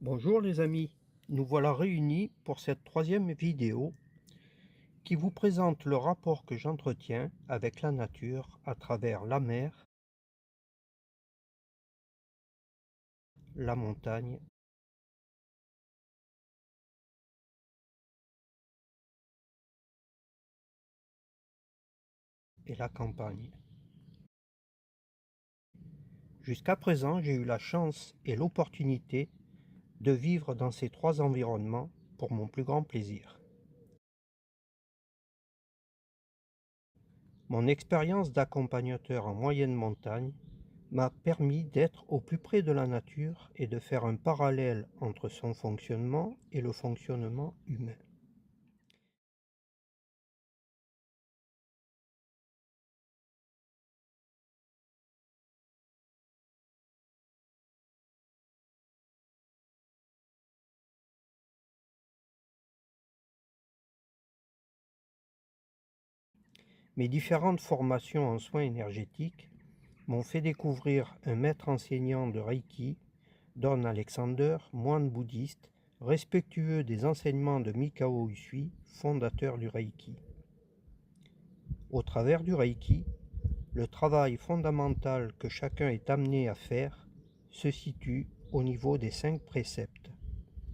Bonjour les amis, nous voilà réunis pour cette troisième vidéo qui vous présente le rapport que j'entretiens avec la nature à travers la mer, la montagne et la campagne. Jusqu'à présent, j'ai eu la chance et l'opportunité de vivre dans ces trois environnements pour mon plus grand plaisir. Mon expérience d'accompagnateur en moyenne montagne m'a permis d'être au plus près de la nature et de faire un parallèle entre son fonctionnement et le fonctionnement humain. Mes différentes formations en soins énergétiques m'ont fait découvrir un maître enseignant de Reiki, Don Alexander, moine bouddhiste, respectueux des enseignements de Mikao Usui, fondateur du Reiki. Au travers du Reiki, le travail fondamental que chacun est amené à faire se situe au niveau des 5 préceptes,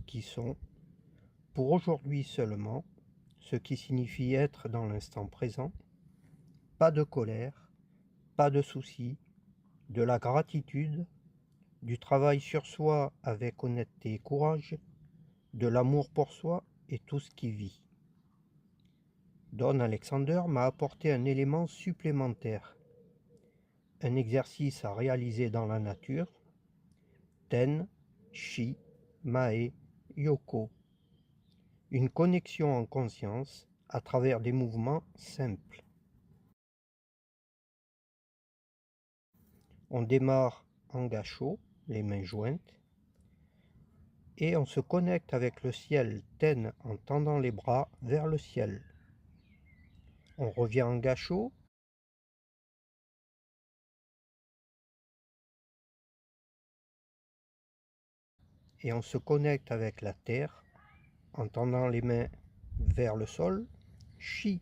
qui sont, pour aujourd'hui seulement, ce qui signifie être dans l'instant présent, pas de colère, pas de soucis, de la gratitude, du travail sur soi avec honnêteté et courage, de l'amour pour soi et tout ce qui vit. Don Alexander m'a apporté un élément supplémentaire, un exercice à réaliser dans la nature, Ten, Shi, Mae, Yoko, une connexion en conscience à travers des mouvements simples. On démarre en gâchot, les mains jointes, et on se connecte avec le ciel Ten en tendant les bras vers le ciel. On revient en gâchot, et on se connecte avec la terre en tendant les mains vers le sol, Chi.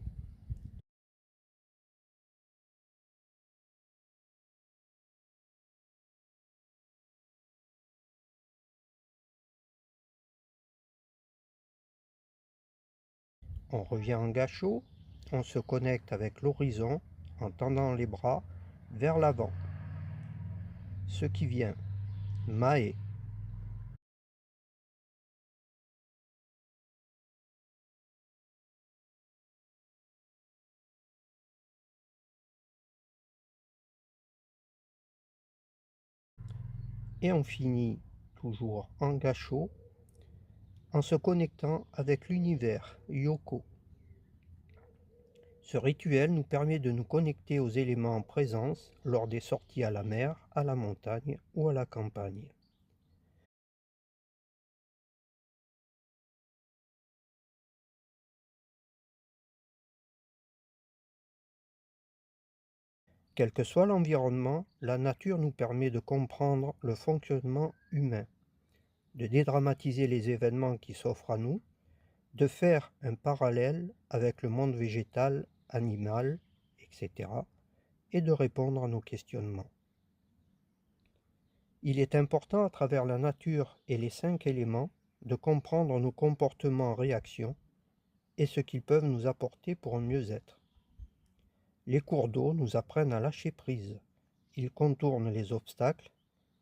On revient en gâchot, on se connecte avec l'horizon en tendant les bras vers l'avant. Ce qui vient, Mae. Et on finit toujours en gâchot en se connectant avec l'univers, Yoko. Ce rituel nous permet de nous connecter aux éléments en présence lors des sorties à la mer, à la montagne ou à la campagne. Quel que soit l'environnement, la nature nous permet de comprendre le fonctionnement humain, de dédramatiser les événements qui s'offrent à nous, de faire un parallèle avec le monde végétal, animal, etc., et de répondre à nos questionnements. Il est important à travers la nature et les 5 éléments de comprendre nos comportements en réaction et ce qu'ils peuvent nous apporter pour un mieux-être. Les cours d'eau nous apprennent à lâcher prise. Ils contournent les obstacles,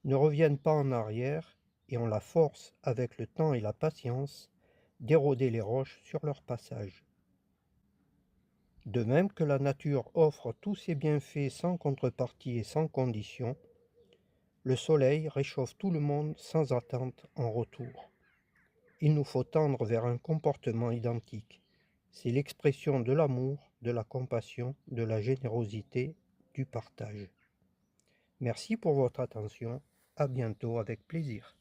ne reviennent pas en arrière et ont la force, avec le temps et la patience, d'éroder les roches sur leur passage. De même que la nature offre tous ses bienfaits sans contrepartie et sans condition, le soleil réchauffe tout le monde sans attente en retour. Il nous faut tendre vers un comportement identique. C'est l'expression de l'amour, de la compassion, de la générosité, du partage. Merci pour votre attention. À bientôt avec plaisir.